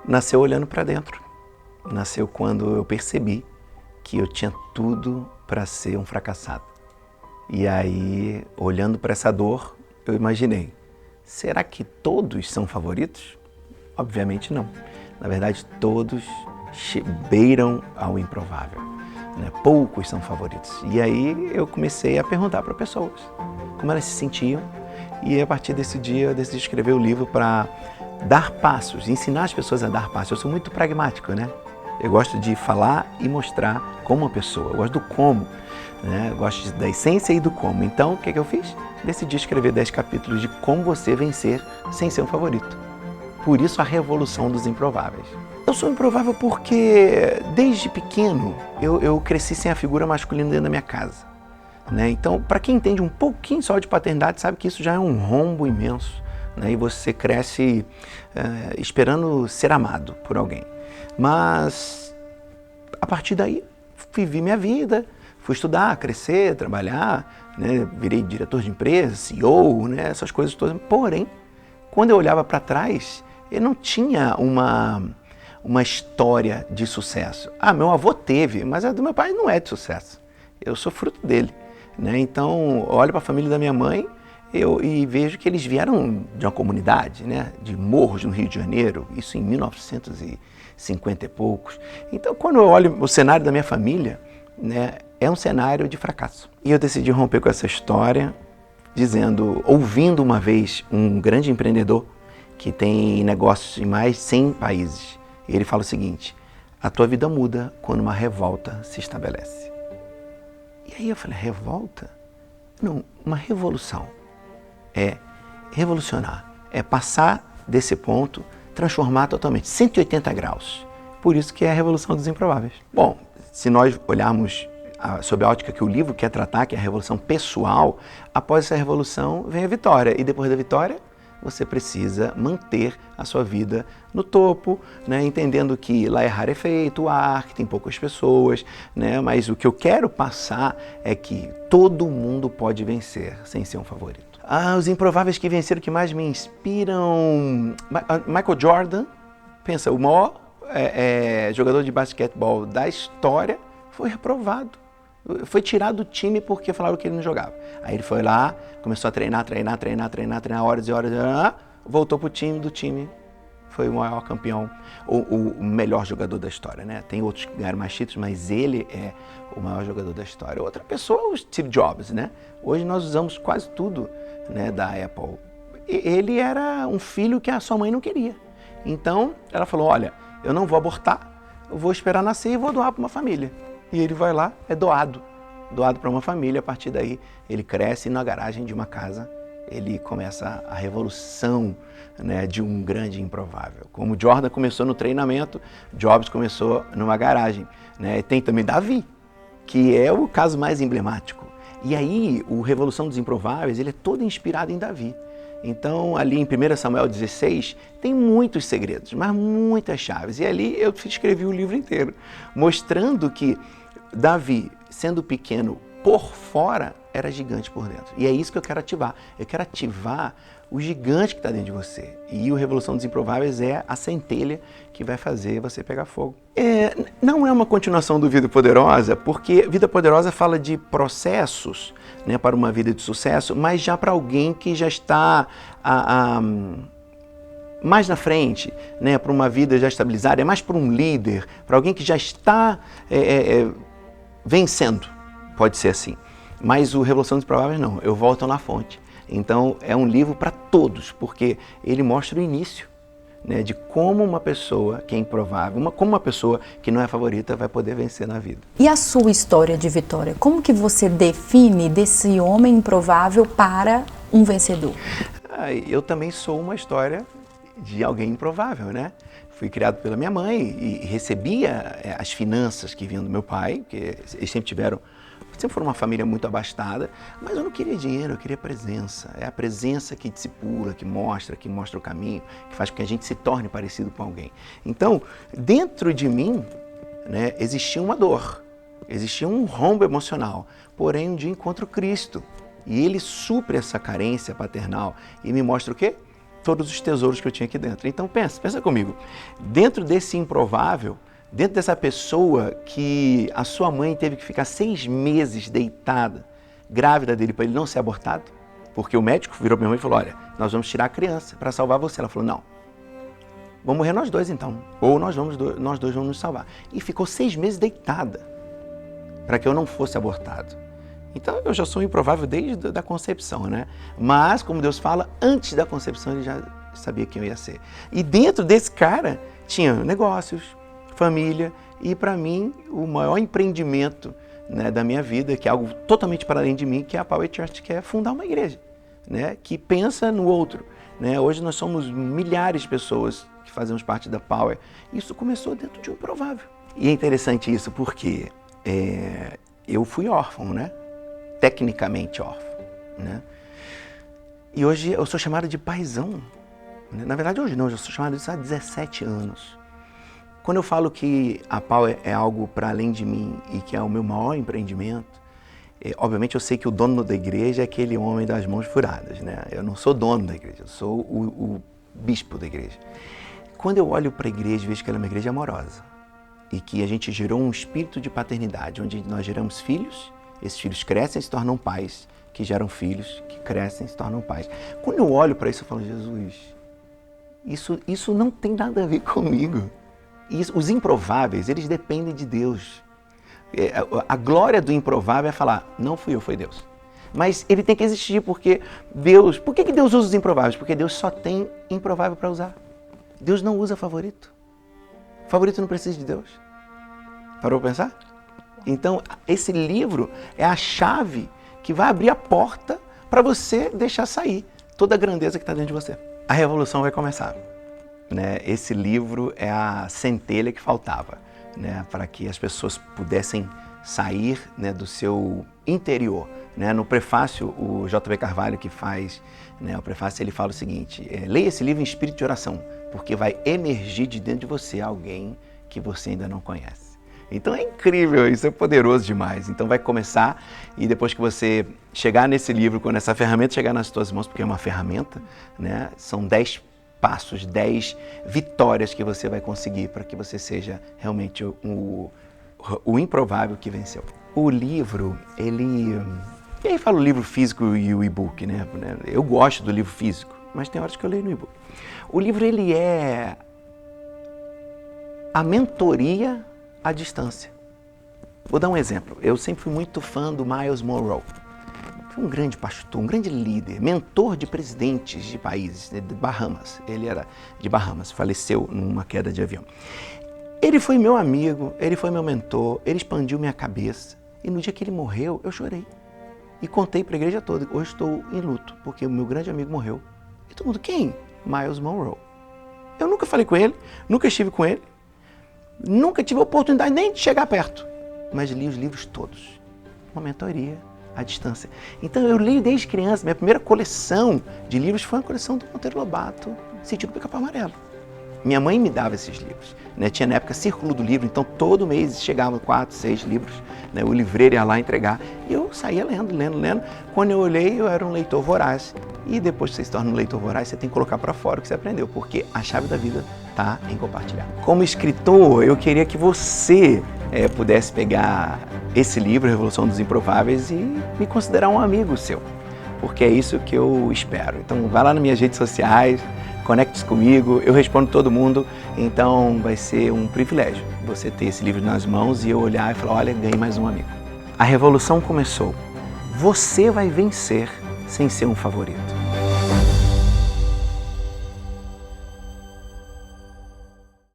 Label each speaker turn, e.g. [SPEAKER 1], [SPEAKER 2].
[SPEAKER 1] nasceu olhando para dentro. Nasceu quando eu percebi que eu tinha tudo para ser um fracassado. E aí, olhando para essa dor, eu imaginei, será que todos são favoritos? Obviamente não. Na verdade, todos beiram ao improvável, né? Poucos são favoritos. E aí eu comecei a perguntar para pessoas como elas se sentiam. E a partir desse dia eu decidi escrever o livro para dar passos, ensinar as pessoas a dar passos. Eu sou muito pragmático, né? Eu gosto de falar e mostrar como uma pessoa. Eu gosto do como, né? Eu gosto da essência e do como. Então, o que eu fiz? Decidi escrever 10 capítulos de como você vencer sem ser um favorito. Por isso a revolução dos improváveis. Eu sou improvável porque, desde pequeno, eu cresci sem a figura masculina dentro da minha casa, né? Então, para quem entende um pouquinho só de paternidade, sabe que isso já é um rombo imenso, né? E você cresce esperando ser amado por alguém. Mas, a partir daí, vivi minha vida, fui estudar, crescer, trabalhar, né? Virei diretor de empresa, CEO, né? Essas coisas todas. Porém, quando eu olhava para trás, eu não tinha uma história de sucesso. Meu avô teve, mas a do meu pai não é de sucesso. Eu sou fruto dele, né? Então, olho para a família da minha mãe e vejo que eles vieram de uma comunidade, né? De Morros, no Rio de Janeiro, isso em 1950 e poucos. Então, quando eu olho o cenário da minha família, né, é um cenário de fracasso. E eu decidi romper com essa história, ouvindo uma vez um grande empreendedor que tem negócios em mais de 100 países. Ele fala o seguinte: a tua vida muda quando uma revolta se estabelece. E aí eu falei, revolta? Não, uma revolução. É revolucionar, é passar desse ponto, transformar totalmente, 180 graus. Por isso que é a revolução dos improváveis. Bom, se nós olharmos sob a ótica que o livro quer tratar, que é a revolução pessoal, após essa revolução vem a vitória. E depois da vitória, você precisa manter a sua vida no topo, né? Entendendo que lá é rarefeito o ar, que tem poucas pessoas, né? Mas o que eu quero passar é que todo mundo pode vencer sem ser um favorito. Os improváveis que venceram que mais me inspiram... Michael Jordan, pensa, o maior jogador de basquetebol da história, foi reprovado. Foi tirado do time porque falaram que ele não jogava. Aí ele foi lá, começou a treinar horas e horas, voltou pro time, do time foi o maior campeão, o melhor jogador da história, né? Tem outros que ganharam mais títulos, mas ele é o maior jogador da história. Outra pessoa é o Steve Jobs, né? Hoje nós usamos quase tudo, né, da Apple. Ele era um filho que a sua mãe não queria. Então ela falou, olha, eu não vou abortar, eu vou esperar nascer e vou doar para uma família. E ele vai lá, é doado para uma família. A partir daí, ele cresce na garagem de uma casa, ele começa a revolução, né, de um grande improvável. Como Jordan começou no treinamento, Jobs começou numa garagem, né? Tem também Davi, que é o caso mais emblemático. E aí, o Revolução dos Improváveis, ele é todo inspirado em Davi. Então, ali em 1 Samuel 16, tem muitos segredos, mas muitas chaves. E ali eu escrevi o livro inteiro, mostrando que Davi, sendo pequeno por fora, era gigante por dentro. E é isso que eu quero ativar. Eu quero ativar o gigante que está dentro de você. E o Revolução dos Improváveis é a centelha que vai fazer você pegar fogo. Não é uma continuação do Vida Poderosa, porque Vida Poderosa fala de processos, né, para uma vida de sucesso, mas já para alguém que já está mais na frente, né, para uma vida já estabilizada, é mais para um líder, para alguém que já está vencendo, pode ser assim. Mas o Revolução dos Improváveis não, eu volto na fonte. Então é um livro para todos, porque ele mostra o início, né, de como uma pessoa que é improvável, como uma pessoa que não é favorita vai poder vencer na vida.
[SPEAKER 2] E a sua história de vitória? Como que você define desse homem improvável para um vencedor?
[SPEAKER 1] Eu também sou uma história de alguém improvável, né? Fui criado pela minha mãe e recebia as finanças que vinham do meu pai, que eles sempre foram uma família muito abastada, mas eu não queria dinheiro, eu queria presença. É a presença que discipula, que mostra o caminho, que faz com que a gente se torne parecido com alguém. Então, dentro de mim, né, existia uma dor, existia um rombo emocional, porém um dia encontro Cristo e Ele supre essa carência paternal e me mostra o quê? todos os tesouros que eu tinha aqui dentro. Então pensa comigo, dentro desse improvável, dentro dessa pessoa que a sua mãe teve que ficar 6 meses deitada, grávida dele, para ele não ser abortado, porque o médico virou para minha mãe e falou, olha, nós vamos tirar a criança para salvar você. Ela falou, não, vamos morrer nós dois então, ou nós dois vamos nos salvar. E ficou 6 meses deitada para que eu não fosse abortado. Então eu já sou improvável desde a concepção, né? Mas, como Deus fala, antes da concepção ele já sabia quem eu ia ser. E dentro desse cara tinha negócios, família e, para mim, o maior empreendimento, né, da minha vida, que é algo totalmente para além de mim, que é a Power Church, que é fundar uma igreja, né, que pensa no outro. Né? Hoje nós somos milhares de pessoas que fazemos parte da Power. Isso começou dentro de um improvável. E é interessante isso porque eu fui órfão, né? Tecnicamente órfão, né? E hoje eu sou chamado de paizão. Né? Na verdade, hoje não, eu sou chamado disso há 17 anos. Quando eu falo que a Power é algo para além de mim e que é o meu maior empreendimento, obviamente eu sei que o dono da igreja é aquele homem das mãos furadas, né? Eu não sou dono da igreja, eu sou o bispo da igreja. Quando eu olho para a igreja, vejo que ela é uma igreja amorosa e que a gente gerou um espírito de paternidade, onde nós geramos filhos. Esses filhos crescem e se tornam pais, que geram filhos, que crescem e se tornam pais. Quando eu olho para isso, eu falo, Jesus, isso não tem nada a ver comigo. Os improváveis, eles dependem de Deus. A glória do improvável é falar, não fui eu, foi Deus. Mas ele tem que existir porque Deus... Por que Deus usa os improváveis? Porque Deus só tem improvável para usar. Deus não usa favorito. Favorito não precisa de Deus. Parou para pensar? Então, esse livro é a chave que vai abrir a porta para você deixar sair toda a grandeza que está dentro de você. A revolução vai começar. Né? Esse livro é a centelha que faltava, né? Para que as pessoas pudessem sair, né, do seu interior. Né? No prefácio, o J.B. Carvalho, que faz, né, o prefácio, ele fala o seguinte, leia esse livro em espírito de oração, porque vai emergir de dentro de você alguém que você ainda não conhece. Então é incrível, isso é poderoso demais. Então vai começar e depois que você chegar nesse livro, quando essa ferramenta chegar nas suas mãos, porque é uma ferramenta, né? São 10 passos, 10 vitórias que você vai conseguir para que você seja realmente o improvável que venceu. O livro, ele... E aí fala o livro físico e o e-book, né? Eu gosto do livro físico, mas tem horas que eu leio no e-book. O livro, ele é a mentoria à distância. Vou dar um exemplo. Eu sempre fui muito fã do Myles Munroe. Foi um grande pastor, um grande líder, mentor de presidentes de países, de Bahamas. Ele era de Bahamas, faleceu numa queda de avião. Ele foi meu amigo, ele foi meu mentor, ele expandiu minha cabeça. E no dia que ele morreu, eu chorei. E contei para a igreja toda. Hoje estou em luto, porque o meu grande amigo morreu. E todo mundo, quem? Myles Munroe. Eu nunca falei com ele, nunca estive com ele. Nunca tive a oportunidade nem de chegar perto, mas li os livros todos. Uma mentoria à distância. Então eu leio desde criança. Minha primeira coleção de livros foi uma coleção do Monteiro Lobato, Sítio do Pica-Pau Amarelo. Minha mãe me dava esses livros. Né? Tinha na época Círculo do Livro, então todo mês chegavam 4, 6 livros. Né? O livreiro ia lá entregar e eu saía lendo. Quando eu olhei, eu era um leitor voraz. E depois que você se torna um leitor voraz, você tem que colocar para fora o que você aprendeu, porque a chave da vida está em compartilhar. Como escritor, eu queria que você pudesse pegar esse livro, Revolução dos Improváveis, e me considerar um amigo seu, porque é isso que eu espero. Então vai lá nas minhas redes sociais, conecte-se comigo, eu respondo todo mundo, então vai ser um privilégio você ter esse livro nas mãos e eu olhar e falar, olha, ganhei mais um amigo. A revolução começou. Você vai vencer sem ser um favorito.